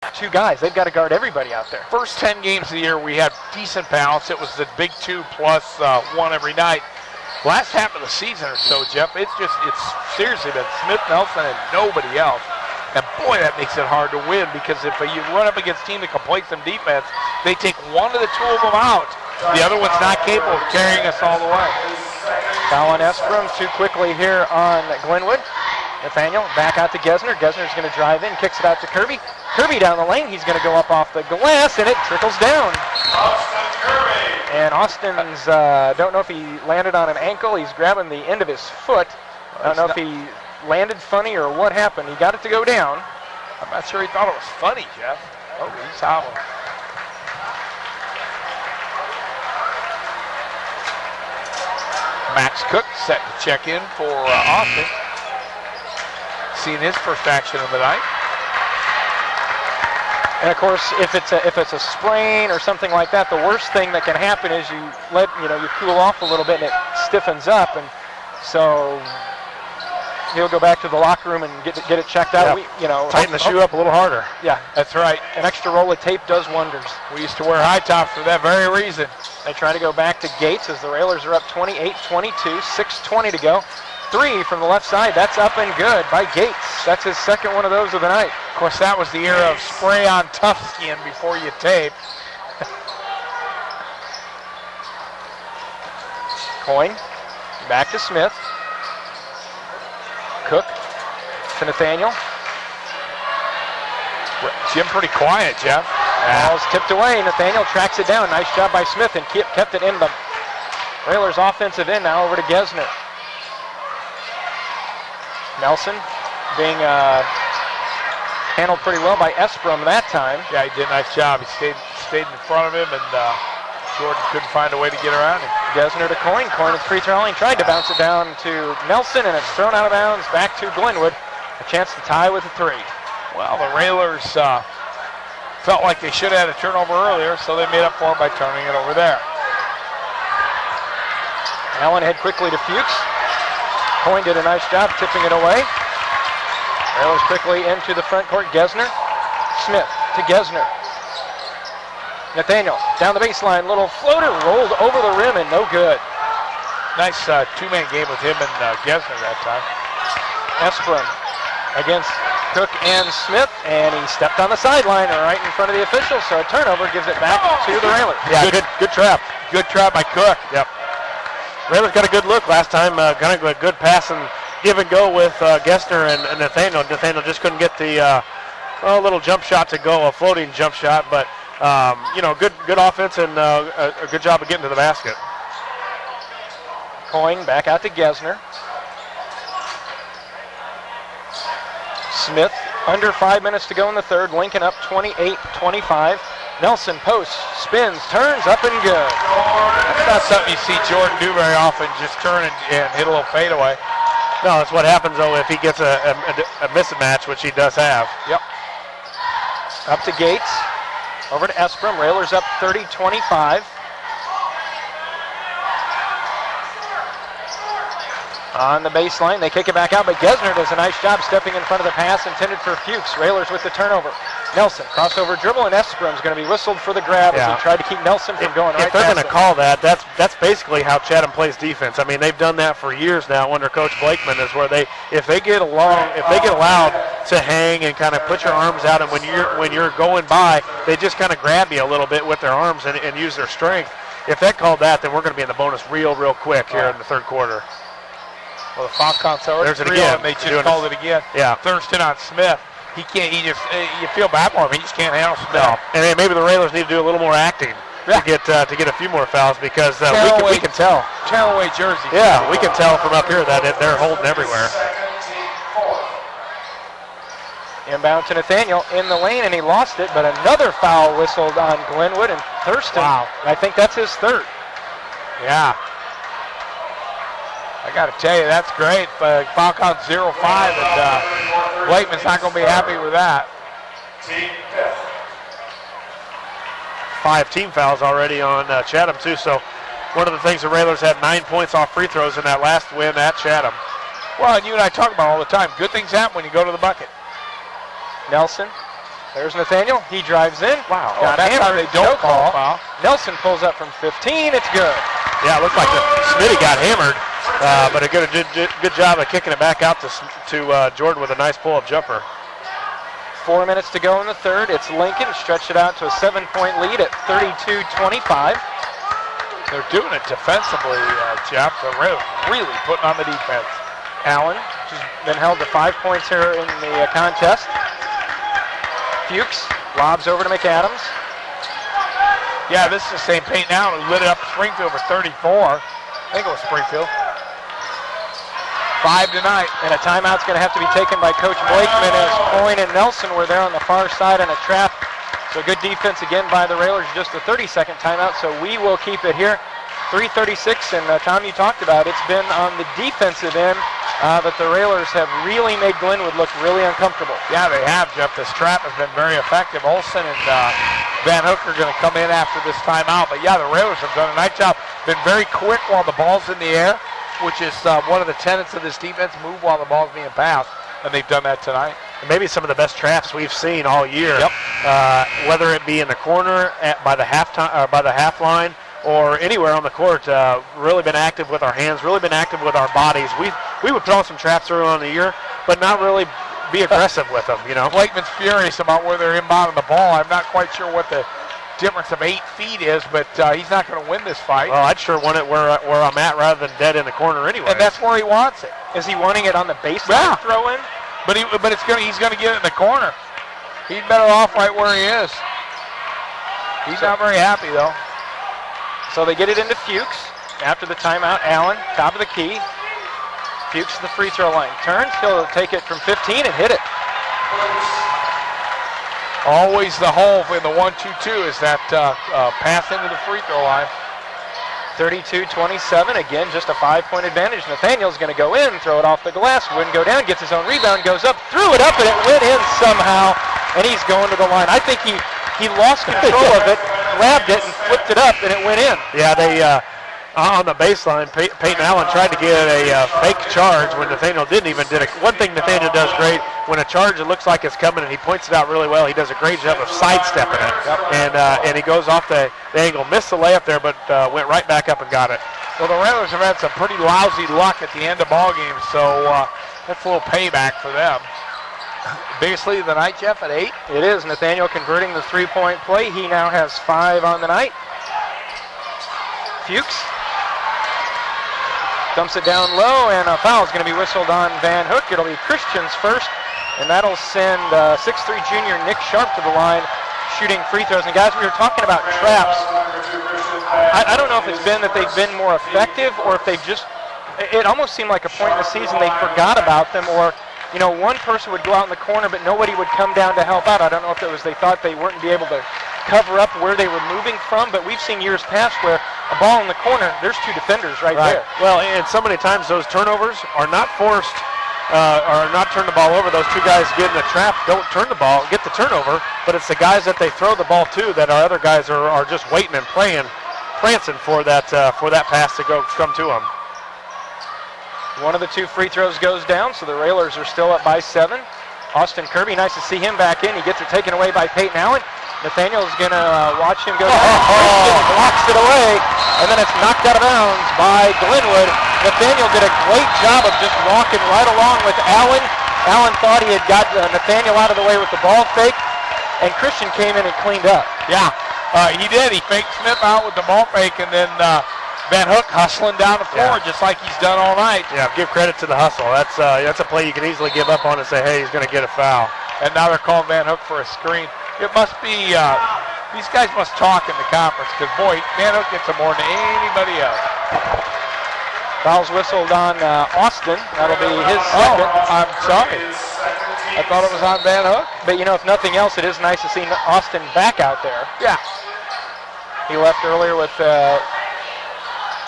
two guys. They've got to guard everybody out there. First 10 games of the year, we had decent balance. It was the big 2 plus 1 every night. Last half of the season or so, Jeff, it's seriously been Smith, Nelson, and nobody else. And boy, that makes it hard to win, because if you run up against a team that can play some defense, they take one of the 2 of them out. The other one's not capable of carrying us all the way. Foul on Esprum too quickly here on Glenwood. Nathaniel back out to Gesner. Gesner's going to drive in, kicks it out to Kirby. Kirby down the lane. He's going to go up off the glass, and it trickles down. And Austin's, don't know if he landed on an ankle. He's grabbing the end of his foot. I don't know if he landed funny or what happened. He got it to go down. I'm not sure he thought it was funny, Jeff. Oh, he's hobbling. Max Cook set to check in for Austin. Seeing his first action of the night. And of course, if it's a sprain or something like that, the worst thing that can happen is you cool off a little bit and it stiffens up, and so he'll go back to the locker room and get it checked out. Yeah. Tighten the shoe up a little harder. Yeah, that's right. An extra roll of tape does wonders. We used to wear high tops for that very reason. They try to go back to Gates as the Railers are up 28-22, 6:20 to go. 3 from the left side. That's up and good by Gates. That's his second one of those of the night. Of course, that was the era of spray on tough skin before you tape. Coyne back to Smith. Cook to Nathaniel. Jim pretty quiet, Jeff. Ball's tipped away. Nathaniel tracks it down. Nice job by Smith and kept it in the Railers offensive end. Now over to Gesner. Nelson being handled pretty well by Esprum that time. Yeah, he did a nice job. He stayed in front of him, and Jordan couldn't find a way to get around him. Gesner to Coyne. Coyne at free throw line. Tried to bounce it down to Nelson, and it's thrown out of bounds back to Glenwood. A chance to tie with a 3. Well, the Railers felt like they should have had a turnover earlier, so they made up for it by turning it over there. Allen head quickly to Fuchs. Coyne did a nice job tipping it away. Railers quickly into the front court. Gesner. Smith to Gesner. Nathaniel down the baseline. Little floater rolled over the rim and no good. Nice two-man game with him and Gesner that time. Esprum against Cook and Smith, and he stepped on the sideline right in front of the official, so a turnover gives it back to the Railers. Yeah, good trap. Good trap by Cook. Yep. Railers got a good look last time, kind of a good pass and give and go with Gesner and Nathaniel. Nathaniel just couldn't get the little jump shot to go, a floating jump shot, but good offense and a good job of getting to the basket. Coyne back out to Gesner. Smith, under 5 minutes to go in the third. Lincoln up 28-25. Nelson posts, spins, turns, up and good. That's not something you see Jordan do very often, just turn and hit a little fadeaway. No, that's what happens, though, if he gets a mismatch, which he does have. Yep. Up to Gates. Over to Esprum. Railers up 30-25. On the baseline, they kick it back out, but Gesner does a nice job stepping in front of the pass intended for Fuchs. Railers with the turnover. Nelson, crossover dribble, and Esprum's going to be whistled for the grab as he tried to keep Nelson from going right past If they're going to call that, that's basically how Chatham plays defense. I mean, they've done that for years now under Coach Blakeman, is where if they get allowed to hang and kind of put your arms out, and when you're going by, they just kind of grab you a little bit with their arms and use their strength. If they called that, then we're going to be in the bonus real quick here in the third quarter. Well, the foul count's already there's it again. And they just called it again. Yeah. Thurston on Smith. He can't. You feel bad for him. He just can't handle Smith. No. And then maybe the Railers need to do a little more acting to get a few more fouls, because we can tell. Tear away jerseys. Yeah, we can tell from up here that they're holding everywhere. Inbound to Nathaniel in the lane, and he lost it, but another foul whistled on Glenwood and Thurston. Wow. I think that's his third. Yeah. I got to tell you, that's great. Foul count 0-5, and Blakeman's not going to be happy with that. 5 team fouls already on Chatham, too. So one of the things the Railers had 9 points off free throws in that last win at Chatham. Well, and you and I talk about all the time. Good things happen when you go to the bucket. Nelson There's Nathaniel. He drives in. Wow. Got That's how hammered. they don't No call foul. Nelson pulls up from 15. It's good. Yeah, it looked like Smitty got hammered, but a good job of kicking it back out to Jordan with a nice pull-up jumper. 4 minutes to go in the third. It's Lincoln. Stretched it out to a 7-point lead at 32-25. They're doing it defensively, Jeff. They're really putting on the defense. Allen, who's been held to 5 points here in the contest. Fuchs lobs over to McAdams. Yeah, this is the same Peyton Allen who lit it up Springfield for 34. I think it was Springfield. 5 tonight. And a timeout's going to have to be taken by Coach Blakeman as Coyne and Nelson were there on the far side on a trap. So good defense again by the Railers, just a 30-second timeout. So we will keep it here. 3:36, and Tom, you talked about it's been on the defensive end that the Railers have really made Glenwood look really uncomfortable. Yeah, they have, Jeff. This trap has been very effective. Olsen and Van Hook are going to come in after this timeout. But yeah, the Railers have done a nice job. Been very quick while the ball's in the air, which is one of the tenets of this defense, move while the ball's being passed. And they've done that tonight. And maybe some of the best traps we've seen all year. Yep. Whether it be in the corner by the half line, or anywhere on the court, really been active with our hands, really been active with our bodies. We would throw some traps early on in the year, but not really be aggressive with them, you know. Blakeman's furious about where they're inbounding the ball. I'm not quite sure what the difference of 8 feet is, but he's not going to win this fight. Well, I'd sure want it where I'm at rather than dead in the corner anyway. And that's where he wants it. Is he wanting it on the baseline throw in? But he's going to get it in the corner. He's better off right where he is. He's not very happy though. So they get it into Fuchs. After the timeout, Allen, top of the key. Fuchs to the free throw line. Turns, he'll take it from 15 and hit it. Always the hole in the 1-2-2 is that pass into the free throw line. 32-27, again, just a 5-point advantage. Nathaniel's going to go in, throw it off the glass, wouldn't go down, gets his own rebound, goes up, threw it up, and it went in somehow, and he's going to the line. I think he lost control of it, grabbed it, and flipped it up, and it went in. Yeah, they on the baseline, Peyton Allen tried to get a fake charge when Nathaniel did it. One thing Nathaniel does great, when a charge it looks like it's coming and he points it out really well, he does a great job of sidestepping it. Yep. And he goes off the angle, missed the layup there, but went right back up and got it. Well, the Railers have had some pretty lousy luck at the end of ball games, so that's a little payback for them. Biggest lead of the night, Jeff, at 8? It is. Nathaniel converting the three-point play. He now has 5 on the night. Fuchs dumps it down low, and a foul is going to be whistled on Van Hook. It'll be Christian's first, and that'll send 6'3" junior Nick Sharp to the line shooting free throws. And guys, we were talking about traps. I don't know if it's been that they've been more effective or if they've just, it almost seemed like a point in the season they forgot about them, or one person would go out in the corner but nobody would come down to help out. I don't know if it was they thought they weren't be able to cover up where they were moving from, but we've seen years past where a ball in the corner, there's 2 defenders right there. Well, and so many times those turnovers are not forced or not turn the ball over. Those 2 guys get in the trap, don't turn the ball, get the turnover, but it's the guys that they throw the ball to that our other guys are just waiting and prancing for that pass to come to them. One of the 2 free throws goes down, so the Railers are still up by 7. Austin Kirby, nice to see him back in. He gets it taken away by Peyton Allen. Nathaniel's going to watch him go down. Christian blocks it away, and then it's knocked out of bounds by Glenwood. Nathaniel did a great job of just walking right along with Allen. Allen thought he had got Nathaniel out of the way with the ball fake, and Christian came in and cleaned up. Yeah, he did. He faked Smith out with the ball fake, and then Van Hook hustling down the floor just like he's done all night. Yeah, give credit to the hustle. That's a play you can easily give up on and say, hey, he's going to get a foul. And now they're calling Van Hook for a screen. It must be, these guys must talk in the conference because, boy, Van Hook gets them more than anybody else. Foul's whistled on Austin. That'll be his second. I'm sorry. I thought it was on Van Hook. But, if nothing else, it is nice to see Austin back out there. Yeah. He left earlier with,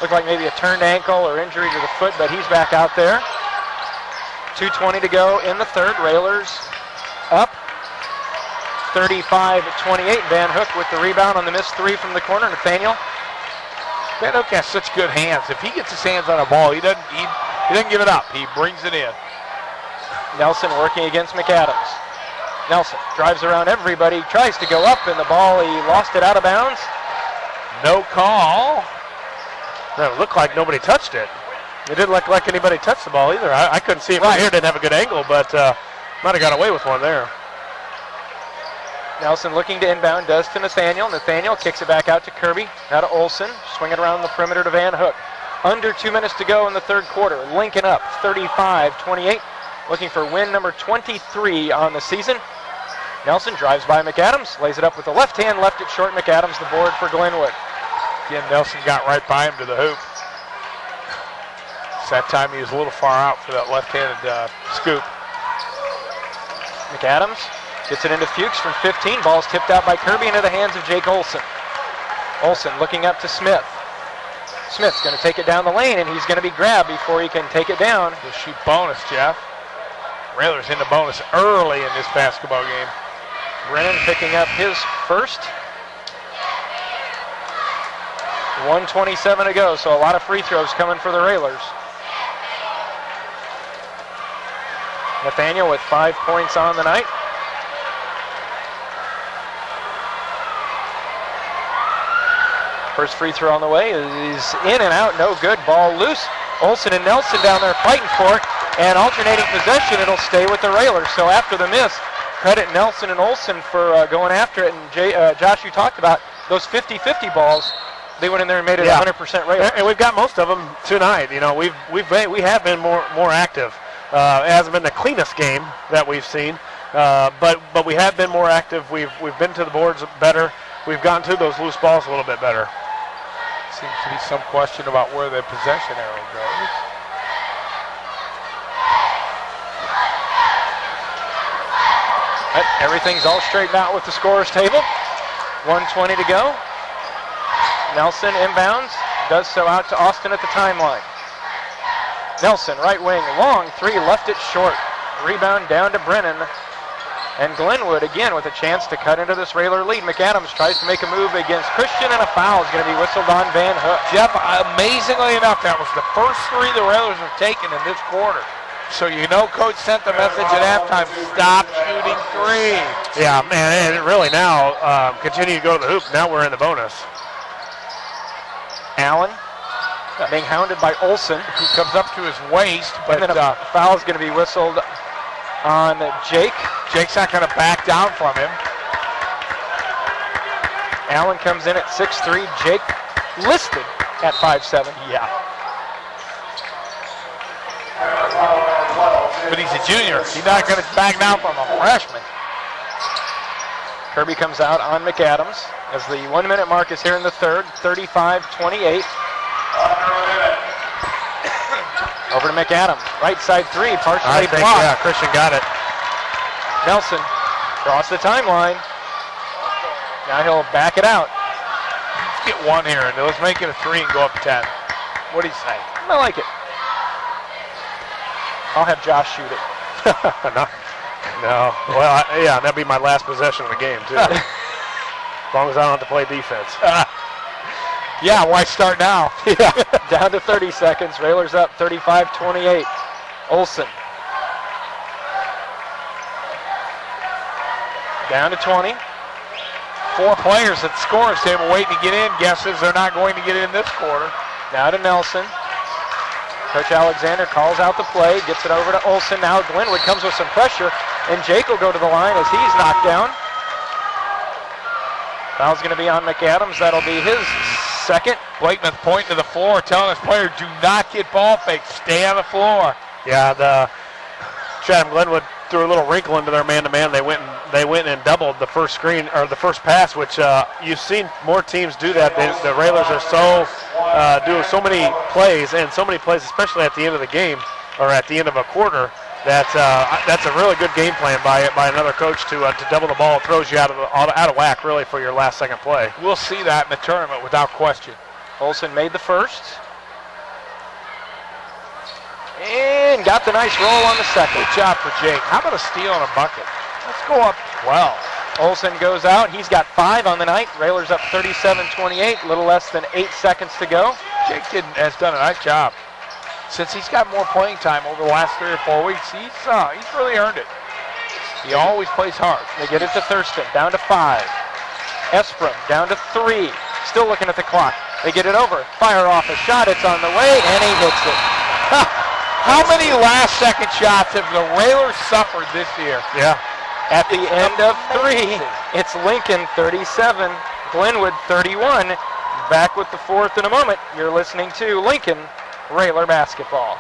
looked like maybe a turned ankle or injury to the foot, but he's back out there. 2:20 to go in the third. Railers up 35-28. Van Hook with the rebound on the missed 3 from the corner. Nathaniel. Van Hook has such good hands. If he gets his hands on a ball, he doesn't give it up. He brings it in. Nelson working against McAdams. Nelson drives around everybody, tries to go up, and the ball, he lost it out of bounds. No call. It looked like nobody touched it. It didn't look like anybody touched the ball either. I couldn't see it from here. Didn't have a good angle, but might have got away with one there. Nelson looking to inbound, does to Nathaniel. Nathaniel kicks it back out to Kirby. Now to Olson, swinging around the perimeter to Van Hook. Under 2 minutes to go in the third quarter. Lincoln up 35-28, looking for win number 23 on the season. Nelson drives by McAdams, lays it up with the left hand, left it short. McAdams the board for Glenwood. Again, Nelson got right by him to the hoop. That time he was a little far out for that left-handed scoop. McAdams gets it into Fuchs from 15. Ball's tipped out by Kirby into the hands of Jake Olson. Olson looking up to Smith. Smith's going to take it down the lane, and he's going to be grabbed before he can take it down. We'll shoot bonus, Jeff. Railers in the bonus early in this basketball game. Brennan picking up his first. 1:27 to go, so a lot of free throws coming for the Railers. Nathaniel with 5 points on the night. First free throw on the way is in and out, no good. Ball loose. Olson and Nelson down there fighting for it, and alternating possession, it'll stay with the Railers. So after the miss, credit Nelson and Olson for going after it. And Josh, you talked about those 50-50 balls. They went in there and made it 100% Railers. And we've got most of them tonight. You know, we have been more active. It hasn't been the cleanest game that we've seen, but we have been more active. We've been to the boards better. We've gotten to those loose balls a little bit better. Seems to be some question about where the possession arrow goes. But everything's all straightened out with the scorer's table. 1:20 to go. Nelson inbounds, does so out to Austin at the timeline. Nelson, right wing, long three, left it short. Rebound down to Brennan. And Glenwood again with a chance to cut into this Railer lead. McAdams tries to make a move against Christian, and a foul is going to be whistled on Van Hook. Jeff, amazingly enough, that was the first three the Railers have taken in this quarter. So you know Coach sent the message at halftime, stop shooting three. Yeah, man, and really now continue to go to the hoop. Now we're in the bonus. Allen being hounded by Olson, who comes up to his waist, but and then a foul is going to be whistled on Jake. Jake's not going to back down from him. Allen comes in at 6'3", Jake listed at 5'7". Yeah. But he's a junior. He's not going to back down from a freshman. Kirby comes out on McAdams as the 1 minute mark is here in the third, 35-28. Over to McAdams, right side three, partially blocked. Yeah, Christian got it. Nelson across the timeline. Now he'll back it out. Let's get one here, and let's make it a three and go up 10. What do you say? I like it. I'll have Josh shoot it. No. Well, yeah, that'd be my last possession of the game, too. As long as I don't have to play defense. Yeah, why start now? Yeah. Down to 30 seconds. Railers up 35-28. Olson. Down to 20. 4 players at the scorer's table waiting to get in. Guesses they're not going to get in this quarter. Now to Nelson. Coach Alexander calls out the play, gets it over to Olson. Now Glenwood comes with some pressure, and Jake will go to the line as he's knocked down. Foul's going to be on McAdams. That'll be his second. Blakeman pointing to the floor, telling his player, do not get ball faked. Stay on the floor. Yeah, the Chatham Glenwood threw a little wrinkle into their man-to-man. They went and doubled the first screen or the first pass, which you've seen more teams do that. The Railers are do so many plays, especially at the end of the game or at the end of a quarter. That's a really good game plan by another coach to double the ball. It throws you out of whack really for your last second play. We'll see that in the tournament without question. Olson made the first. And got the nice roll on the second. Good job for Jake. How about a steal and a bucket? Let's go up 12. Olson goes out. He's got 5 on the night. Railers up 37-28. A little less than 8 seconds to go. Jake has done a nice job. Since he's got more playing time over the last 3 or 4 weeks, he's really earned it. He always plays hard. They get it to Thurston, down to 5. Esprim down to 3. Still looking at the clock. They get it over. Fire off a shot. It's on the way, and he hits it. How many last-second shots have the Railers suffered this year? Yeah. At the end of 3, it's Lincoln 37, Glenwood 31. Back with the fourth in a moment. You're listening to Lincoln Railer Basketball.